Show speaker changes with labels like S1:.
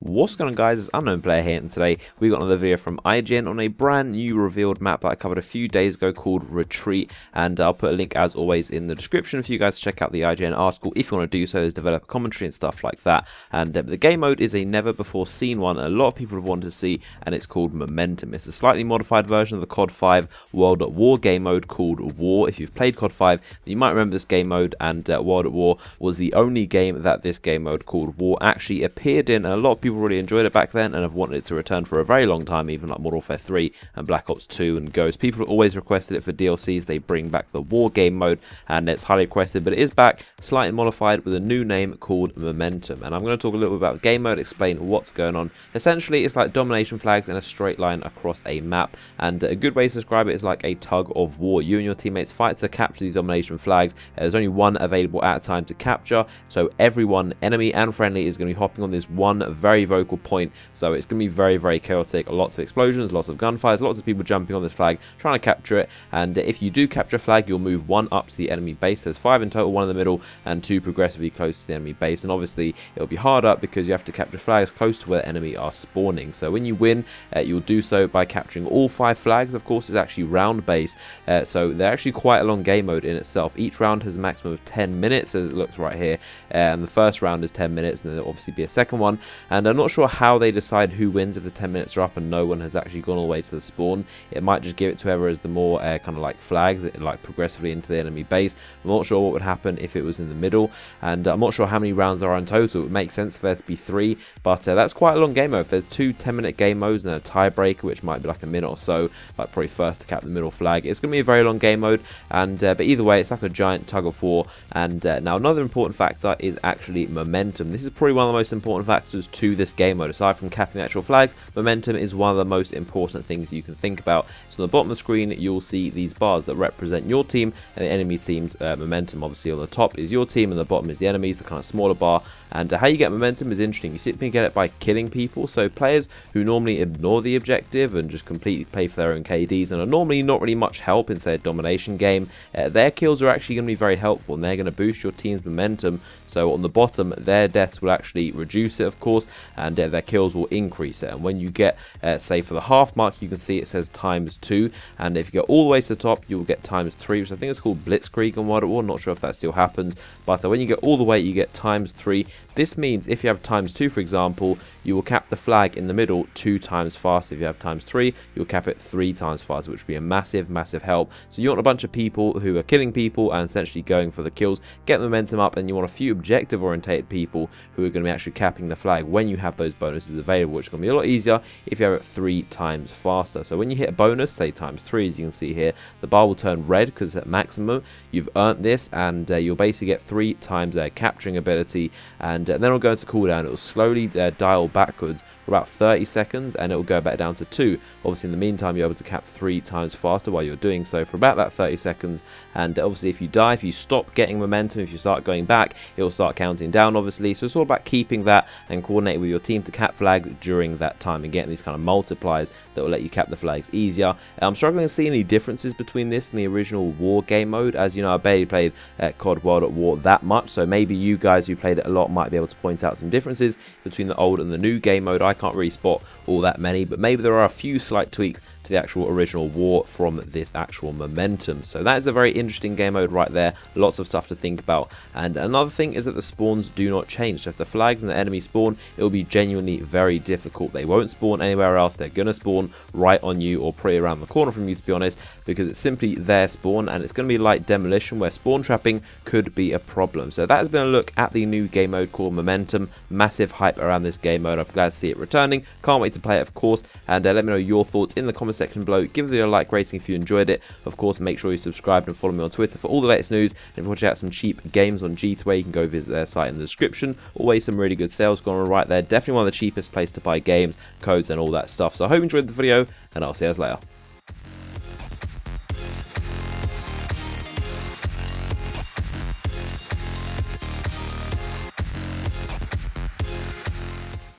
S1: What's going on, guys? It's Unknown Player here, and today we got another video from IGN on a brand new revealed map that I covered a few days ago called Retreat, and I'll put a link as always in the description for you guys to check out the IGN article if you want to do so. There's developer commentary and stuff like that, and the game mode is a never before seen one a lot of people have wanted to see, and it's called Momentum. It's a slightly modified version of the COD 5 World at War game mode called WaW. If you've played COD 5, you might remember this game mode, and World at War was the only game that this game mode called WaW actually appeared in, and a lot of people really enjoyed it back then and have wanted it to return for a very long time, even like Modern Warfare 3 and Black Ops 2 and Ghost. People have always requested it for DLCs. They bring back the War game mode, and it's highly requested, but it is back, slightly modified with a new name called Momentum. And I'm going to talk a little bit about the game mode, explain what's going on. Essentially, it's like domination flags in a straight line across a map, and a good way to describe it is like a tug of war. You and your teammates fight to capture these domination flags. There's only one available at a time to capture, so everyone, enemy and friendly, is going to be hopping on this one very vocal point, so it's going to be very, very chaotic. Lots of explosions, lots of gunfires, lots of people jumping on this flag trying to capture it, and if you do capture a flag, you'll move one up to the enemy base. There's 5 in total, 1 in the middle and 2 progressively close to the enemy base, and obviously it'll be harder because you have to capture flags close to where the enemy are spawning. So when you win, you'll do so by capturing all 5 flags. Of course, it's actually round based, so they're actually quite a long game mode in itself. Each round has a maximum of 10 minutes as it looks right here, and the first round is 10 minutes, and then there'll obviously be a second one, and I'm not sure how they decide who wins if the 10 minutes are up and no one has actually gone all the way to the spawn. It might just give it to whoever is the more kind of like flags, like progressively into the enemy base. I'm not sure what would happen if it was in the middle, and I'm not sure how many rounds there are in total. It would make sense for there to be 3, but that's quite a long game mode. If there's 2 10-minute game modes and a tiebreaker, which might be like a minute or so, like probably first to cap the middle flag, it's going to be a very long game mode, and but either way, it's like a giant tug of war. And now another important factor is actually momentum. This is probably one of the most important factors to this game mode. Aside from capping the actual flags, momentum is one of the most important things you can think about. So on the bottom of the screen, you'll see these bars that represent your team and the enemy team's momentum. Obviously on the top is your team and the bottom is the enemy's, the kind of smaller bar. And how you get momentum is interesting. You simply get it by killing people. So players who normally ignore the objective and just completely play for their own KDs and are normally not really much help in, say, a domination game, their kills are actually going to be very helpful, and they're going to boost your team's momentum. So on the bottom, their deaths will actually reduce it, of course, and their kills will increase it. And when you get, say, for the half mark, you can see it says ×2, and if you go all the way to the top, you will get ×3, which I think is called Blitzkrieg on World at War. Not sure if that still happens, but when you get all the way, you get ×3. This means if you have ×2, for example, you will cap the flag in the middle 2 times faster. If you have ×3, you'll cap it 3 times faster, which would be a massive, massive help. So you want a bunch of people who are killing people and essentially going for the kills, get the momentum up, and you want a few objective-orientated people who are going to be actually capping the flag when you have those bonuses available, which is going to be a lot easier if you have it 3 times faster. So when you hit a bonus, say ×3, as you can see here, the bar will turn red because at maximum you've earned this, and you'll basically get 3 times their capturing ability, and then it'll go into cooldown. It will slowly dial backwards for about 30 seconds, and it will go back down to 2. Obviously in the meantime, you're able to cap 3 times faster while you're doing so for about that 30 seconds, and obviously if you die, if you stop getting momentum, if you start going back, it will start counting down, obviously. So it's all about keeping that and coordinating with your team to cap flag during that time and getting these kind of multipliers that will let you cap the flags easier. I'm struggling to see any differences between this and the original War game mode. As you know, I barely played COD World at War that much, so maybe you guys who played it a lot might be able to point out some differences between the old and the new game mode. I can't really spot all that many, but maybe there are a few slight tweaks to the actual original War from this actual momentum. So that is a very interesting game mode right there. Lots of stuff to think about. And another thing is that the spawns do not change. So if the flags and the enemy spawn, it will be genuinely very difficult. They won't spawn anywhere else. They're going to spawn right on you or pretty around the corner from you, to be honest, because it's simply their spawn, and it's going to be like demolition where spawn trapping could be a problem. So that has been a look at the new game mode called Momentum. Massive hype around this game mode. I'm glad to see it returning. Can't wait to play it, of course, and let me know your thoughts in the comments section below. Give the video a like rating if you enjoyed it. Of course, make sure you subscribe and follow me on Twitter for all the latest news. And if you want to check out some cheap games on G2A, you can go visit their site in the description. Always some really good sales going on right there. Definitely one of the cheapest places to buy games, codes, and all that stuff. So I hope you enjoyed the video, and I'll see you guys later.